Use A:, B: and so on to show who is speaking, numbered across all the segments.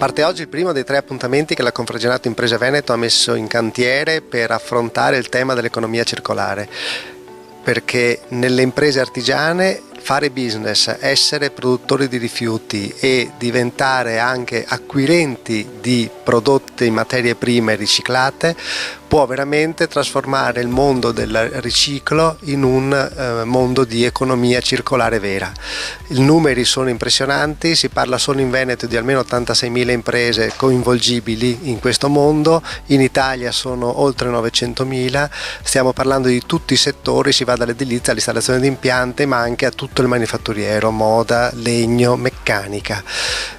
A: Parte oggi il primo dei 3 appuntamenti che la Confragionato Imprese Veneto ha messo in cantiere per affrontare il tema dell'economia circolare, perché nelle imprese artigiane fare business, essere produttori di rifiuti e diventare anche acquirenti di prodotti in materie prime riciclate può veramente trasformare il mondo del riciclo in un mondo di economia circolare vera. I numeri sono impressionanti, si parla solo in Veneto di almeno 86.000 imprese coinvolgibili in questo mondo, in Italia sono oltre 900.000, stiamo parlando di tutti i settori, si va dall'edilizia all'installazione di impianti ma anche a tutto il manifatturiero, moda, legno, meccanica.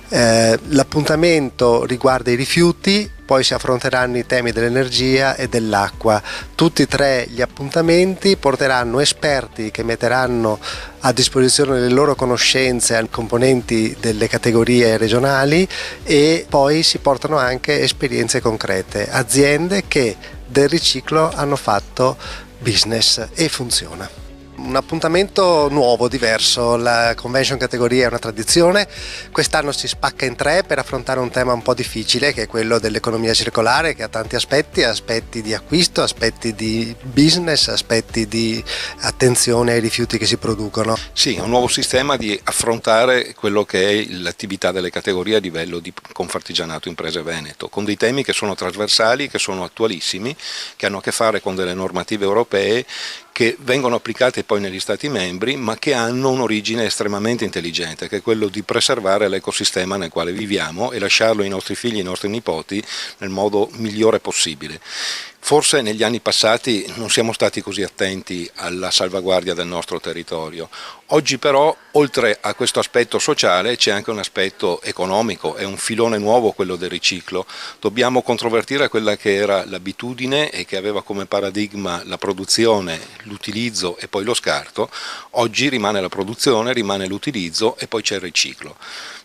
A: L'appuntamento riguarda i rifiuti, poi si affronteranno i temi dell'energia e dell'acqua. Tutti e 3 gli appuntamenti porteranno esperti che metteranno a disposizione le loro conoscenze ai componenti delle categorie regionali e poi si portano anche esperienze concrete, aziende che del riciclo hanno fatto business e funziona. Un appuntamento nuovo, diverso, la convention categoria è una tradizione, quest'anno si spacca in 3 per affrontare un tema un po' difficile che è quello dell'economia circolare, che ha tanti aspetti di acquisto, aspetti di business, aspetti di attenzione ai rifiuti che si producono.
B: Sì, è un nuovo sistema di affrontare quello che è l'attività delle categorie a livello di Confartigianato Imprese Veneto, con dei temi che sono trasversali, che sono attualissimi, che hanno a che fare con delle normative europee che vengono applicate poi negli Stati membri ma che hanno un'origine estremamente intelligente, che è quello di preservare l'ecosistema nel quale viviamo e lasciarlo ai nostri figli e ai nostri nipoti nel modo migliore possibile. Forse negli anni passati non siamo stati così attenti alla salvaguardia del nostro territorio. Oggi però, oltre a questo aspetto sociale, c'è anche un aspetto economico, è un filone nuovo quello del riciclo. Dobbiamo controvertire quella che era l'abitudine e che aveva come paradigma la produzione, l'utilizzo e poi lo scarto. Oggi rimane la produzione, rimane l'utilizzo e poi c'è il riciclo.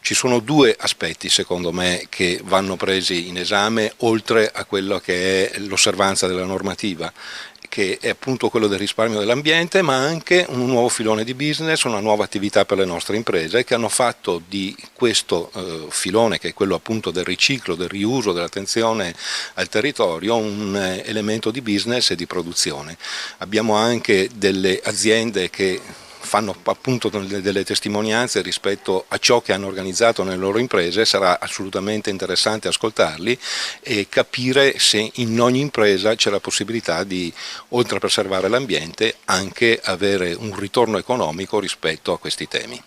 B: Ci sono 2 aspetti, secondo me, che vanno presi in esame, oltre a quello che è l'osservanza della normativa, che è appunto quello del risparmio dell'ambiente, ma anche un nuovo filone di business, una nuova attività per le nostre imprese che hanno fatto di questo filone, che è quello appunto del riciclo, del riuso, dell'attenzione al territorio, un elemento di business e di produzione. Abbiamo anche delle aziende che fanno appunto delle testimonianze rispetto a ciò che hanno organizzato nelle loro imprese. Sarà assolutamente interessante ascoltarli e capire se in ogni impresa c'è la possibilità di, oltre a preservare l'ambiente, anche avere un ritorno economico rispetto a questi temi.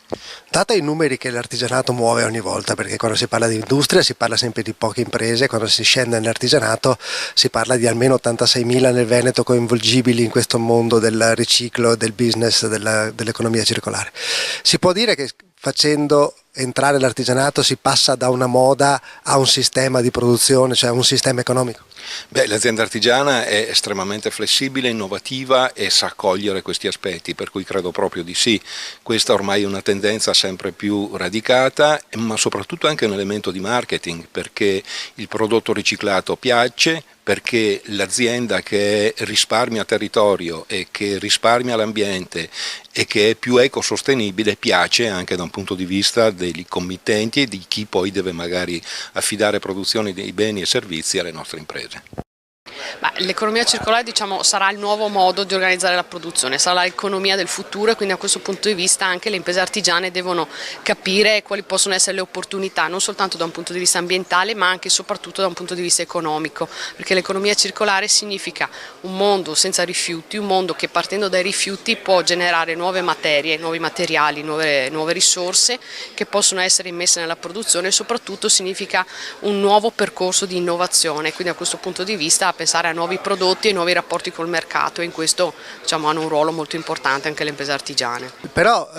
A: Data i numeri che l'artigianato muove ogni volta, perché quando si parla di industria si parla sempre di poche imprese, quando si scende nell'artigianato si parla di almeno 86.000 nel Veneto coinvolgibili in questo mondo del riciclo, del business, dell'economia circolare. Si può dire che facendo entrare l'artigianato si passa da una moda a un sistema di produzione, cioè un sistema economico?
B: Beh, l'azienda artigiana è estremamente flessibile, innovativa e sa cogliere questi aspetti, per cui credo proprio di sì. Questa ormai è una tendenza sempre più radicata, ma soprattutto anche un elemento di marketing, perché il prodotto riciclato piace, perché l'azienda che risparmia territorio e che risparmia l'ambiente e che è più ecosostenibile piace anche da un punto di vista dei committenti e di chi poi deve magari affidare produzioni dei beni e servizi alle nostre imprese.
C: L'economia circolare, diciamo, sarà il nuovo modo di organizzare la produzione, sarà l'economia del futuro e quindi a questo punto di vista anche le imprese artigiane devono capire quali possono essere le opportunità, non soltanto da un punto di vista ambientale ma anche e soprattutto da un punto di vista economico, perché l'economia circolare significa un mondo senza rifiuti, un mondo che partendo dai rifiuti può generare nuove materie, nuovi materiali, nuove risorse che possono essere immesse nella produzione e soprattutto significa un nuovo percorso di innovazione, quindi a questo punto di vista pensare a nuovi prodotti e nuovi rapporti col mercato e in questo, diciamo, hanno un ruolo molto importante anche le imprese artigiane.
A: Però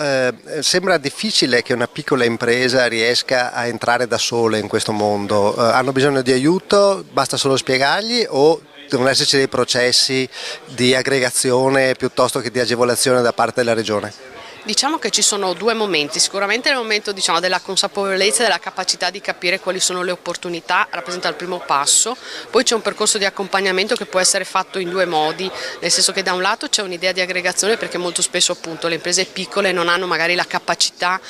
A: sembra difficile che una piccola impresa riesca a entrare da sola in questo mondo, hanno bisogno di aiuto, basta solo spiegargli o devono esserci dei processi di aggregazione piuttosto che di agevolazione da parte della regione?
C: Diciamo che ci sono due momenti, sicuramente il momento della consapevolezza e della capacità di capire quali sono le opportunità rappresenta il primo passo, poi c'è un percorso di accompagnamento che può essere fatto in due modi, nel senso che da un lato c'è un'idea di aggregazione perché molto spesso appunto le imprese piccole non hanno magari la capacità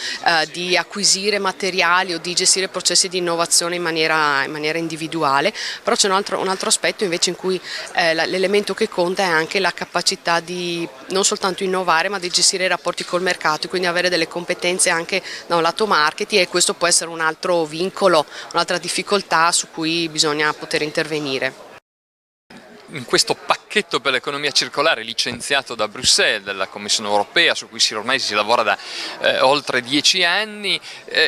C: di acquisire materiali o di gestire processi di innovazione in maniera individuale, però c'è un altro aspetto invece in cui l'elemento che conta è anche la capacità di non soltanto innovare ma di gestire i rapporti col mercato, quindi avere delle competenze anche da un lato marketing, e questo può essere un altro vincolo, un'altra difficoltà su cui bisogna poter intervenire.
D: In questo pacchetto per l'economia circolare licenziato da Bruxelles, dalla Commissione Europea, su cui ormai si lavora da oltre 10 anni,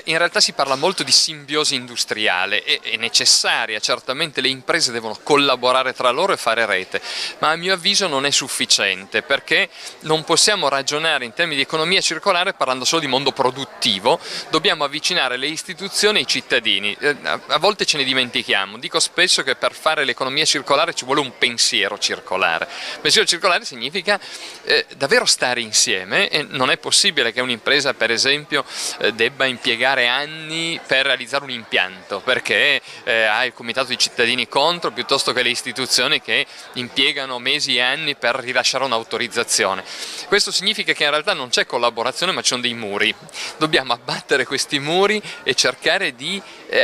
D: in realtà si parla molto di simbiosi industriale, è necessaria, certamente le imprese devono collaborare tra loro e fare rete, ma a mio avviso non è sufficiente, perché non possiamo ragionare in termini di economia circolare parlando solo di mondo produttivo, dobbiamo avvicinare le istituzioni ai cittadini, a volte ce ne dimentichiamo, dico spesso che per fare l'economia circolare ci vuole un pensiero circolare. Pensiero circolare significa davvero stare insieme, e non è possibile che un'impresa per esempio debba impiegare anni per realizzare un impianto, perché ha il comitato di cittadini contro, piuttosto che le istituzioni che impiegano mesi e anni per rilasciare un'autorizzazione. Questo significa che in realtà non c'è collaborazione, ma ci sono dei muri. Dobbiamo abbattere questi muri e cercare di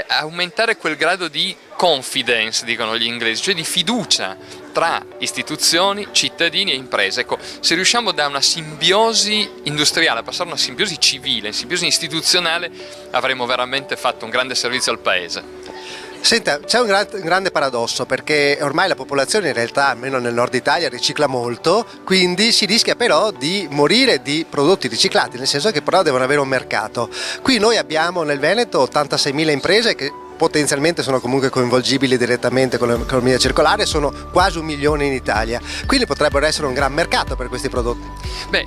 D: aumentare quel grado di confidence, dicono gli inglesi, cioè di fiducia tra istituzioni, cittadini e imprese. Ecco, se riusciamo da una simbiosi industriale a passare a una simbiosi civile, simbiosi istituzionale, avremo veramente fatto un grande servizio al Paese.
A: Senta, c'è un grande paradosso, perché ormai la popolazione in realtà, almeno nel nord Italia, ricicla molto, quindi si rischia però di morire di prodotti riciclati, nel senso che però devono avere un mercato. Qui noi abbiamo nel Veneto 86.000 imprese che potenzialmente sono comunque coinvolgibili direttamente con l'economia circolare, sono quasi 1 milione in Italia, quindi potrebbero essere un gran mercato per questi prodotti.
D: Beh,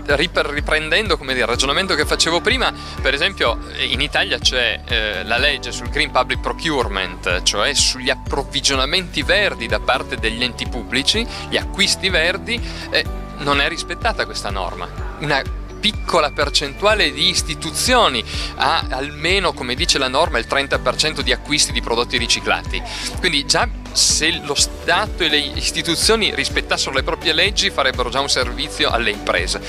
D: riprendendo il ragionamento che facevo prima, per esempio in Italia c'è la legge sul Green Public Procurement, cioè sugli approvvigionamenti verdi da parte degli enti pubblici, gli acquisti verdi, non è rispettata questa norma. Una piccola percentuale di istituzioni ha almeno, come dice la norma, il 30% di acquisti di prodotti riciclati. Quindi già se lo Stato e le istituzioni rispettassero le proprie leggi farebbero già un servizio alle imprese.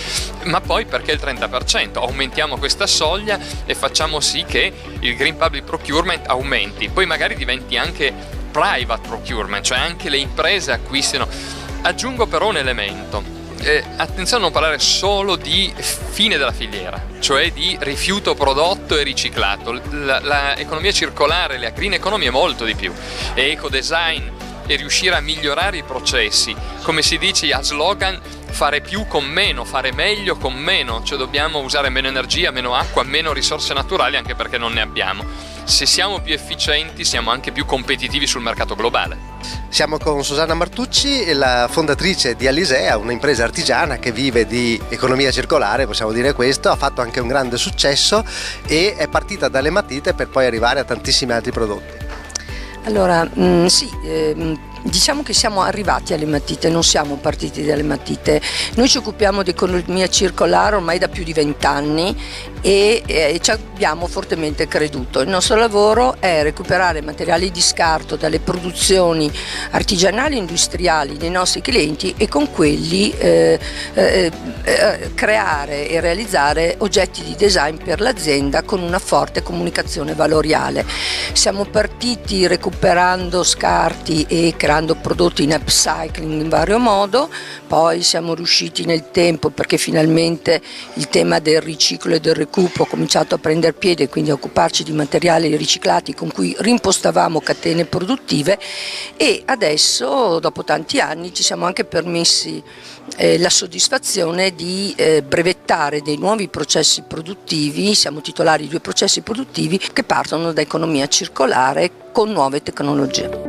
D: Ma poi perché il 30%? Aumentiamo questa soglia e facciamo sì che il Green Public Procurement aumenti, poi magari diventi anche private procurement, cioè anche le imprese acquistino. Aggiungo però un elemento. Attenzione a non parlare solo di fine della filiera, cioè di rifiuto prodotto e riciclato. L'economia circolare, la green economy è molto di più, è ecodesign, è riuscire a migliorare i processi, come si dice a slogan, fare più con meno, fare meglio con meno, cioè dobbiamo usare meno energia, meno acqua, meno risorse naturali, anche perché non ne abbiamo. Se siamo più efficienti siamo anche più competitivi sul mercato globale.
A: Siamo con Susanna Martucci, la fondatrice di Alisea, un'impresa artigiana che vive di economia circolare, possiamo dire questo, ha fatto anche un grande successo e è partita dalle matite per poi arrivare a tantissimi altri prodotti.
E: Allora, diciamo che siamo arrivati alle matite, non siamo partiti dalle matite. Noi ci occupiamo di economia circolare ormai da più di 20 anni e ci abbiamo fortemente creduto. Il nostro lavoro è recuperare materiali di scarto dalle produzioni artigianali e industriali dei nostri clienti e con quelli creare e realizzare oggetti di design per l'azienda con una forte comunicazione valoriale. Siamo partiti recuperando scarti e creando prodotti in upcycling in vario modo, poi siamo riusciti nel tempo, perché finalmente il tema del riciclo e del recupero ha cominciato a prendere piede, quindi a occuparci di materiali riciclati con cui rimpostavamo catene produttive, e adesso dopo tanti anni ci siamo anche permessi la soddisfazione di brevettare dei nuovi processi produttivi. Siamo titolari di 2 processi produttivi che partono da economia circolare con nuove tecnologie.